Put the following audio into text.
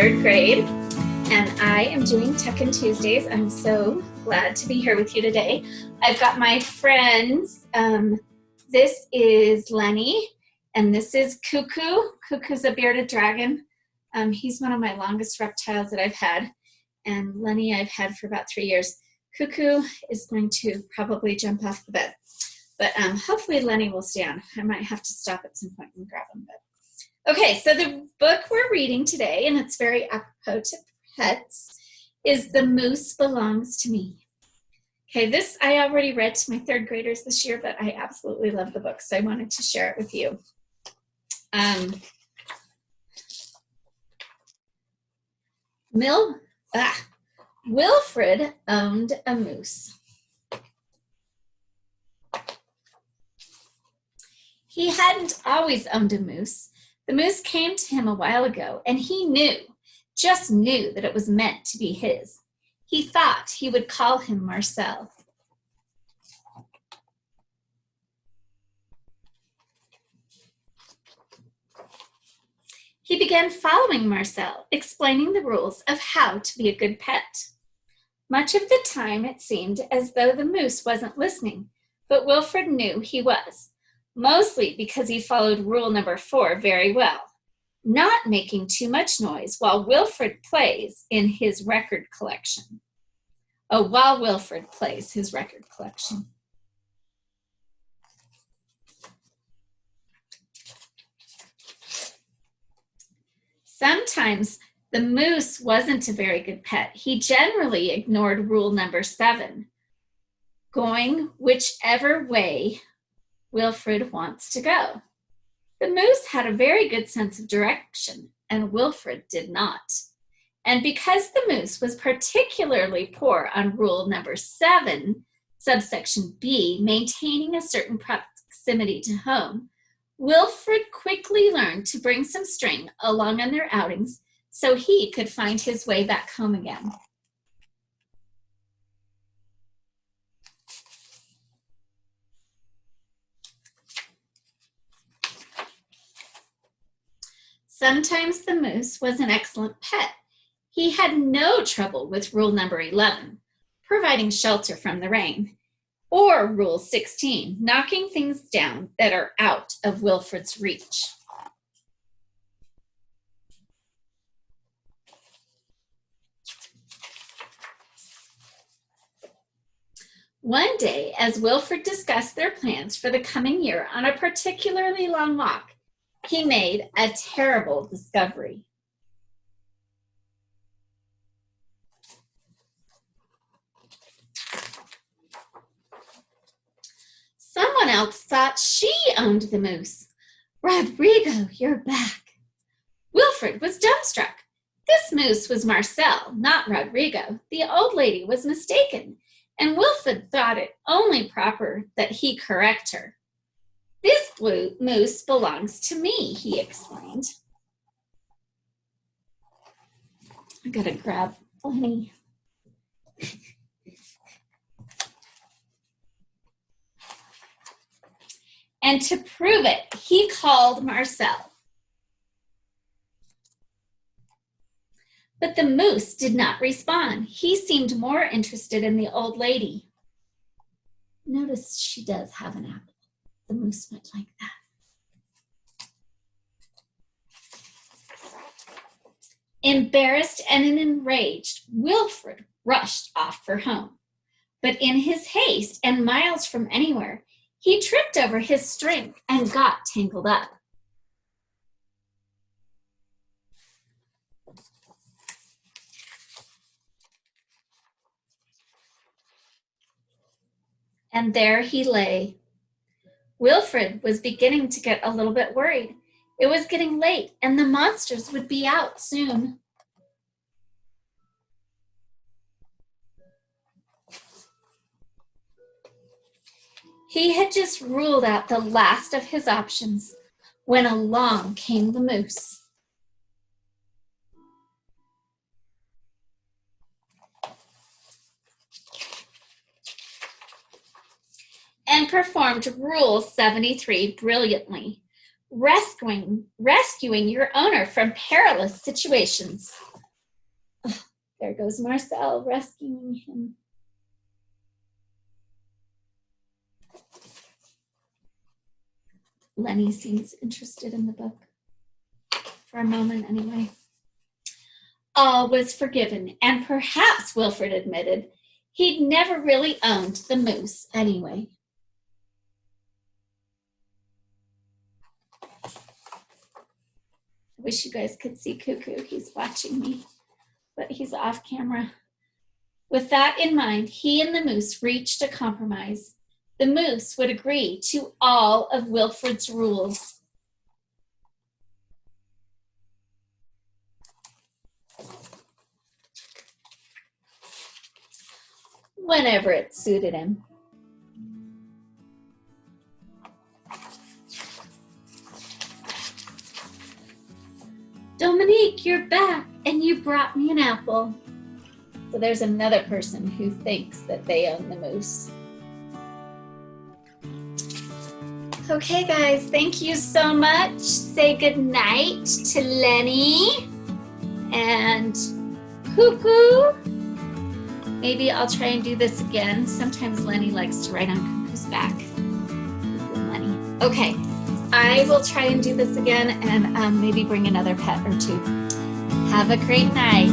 third grade, and I am doing Tuck-In Tuesdays. I'm so glad to be here with you today. I've got my friends. This is Lenny, and this is Cuckoo. Cuckoo's a bearded dragon. He's one of my longest reptiles that I've had, and Lenny I've had for about 3 years. Cuckoo is going to probably jump off the bed, but hopefully Lenny will stay on. I might have to stop at some point and grab him. Okay, so the book we're reading today, and it's very apropos to pets, is The Moose Belongs to Me. Okay, this I already read to my third graders this year, but I absolutely love the book, so I wanted to share it with you. Wilfred owned a moose. He hadn't always owned a moose. The moose came to him a while ago, and he just knew that it was meant to be his. He thought he would call him Marcel. He began following Marcel, explaining the rules of how to be a good pet. Much of the time, it seemed as though the moose wasn't listening, but Wilfred knew he was. Mostly because he followed rule number 4 very well, not making too much noise while Wilfred plays his record collection. Sometimes the moose wasn't a very good pet. He generally ignored rule number 7, going whichever way Wilfred wants to go. The moose had a very good sense of direction, and Wilfred did not. And because the moose was particularly poor on rule number 7, subsection B, maintaining a certain proximity to home, Wilfred quickly learned to bring some string along on their outings so he could find his way back home again. Sometimes the moose was an excellent pet. He had no trouble with rule number 11, providing shelter from the rain, or rule 16, knocking things down that are out of Wilfred's reach. One day, as Wilfred discussed their plans for the coming year on a particularly long walk, he made a terrible discovery. Someone else thought she owned the moose. Rodrigo, you're back. Wilfred was dumbstruck. This moose was Marcel, not Rodrigo. The old lady was mistaken, and Wilfred thought it only proper that he correct her. This moose belongs to me, he explained. I gotta grab Lenny. And to prove it, he called Marcel. But the moose did not respond. He seemed more interested in the old lady. Notice she does have an apple. The moose went like that. Embarrassed and enraged, Wilfred rushed off for home. But in his haste and miles from anywhere, he tripped over his string and got tangled up. And there he lay. Wilfred was beginning to get a little bit worried. It was getting late, and the monsters would be out soon. He had just ruled out the last of his options when along came the moose. And performed Rule 73 brilliantly, rescuing your owner from perilous situations. There goes Marcel rescuing him. Lenny seems interested in the book. For a moment, anyway. All was forgiven, and perhaps Wilfred admitted he'd never really owned the moose anyway. I wish you guys could see Cuckoo. He's watching me, but he's off camera. With that in mind, he and the moose reached a compromise. The moose would agree to all of Wilfred's rules. Whenever it suited him. Dominique, you're back, and you brought me an apple. So there's another person who thinks that they own the moose. Okay, guys, thank you so much. Say good night to Lenny and Cuckoo. Maybe I'll try and do this again. Sometimes Lenny likes to ride on Cuckoo's back. Lenny. Okay, I will try and do this again and maybe bring another pet or two. Have a great night.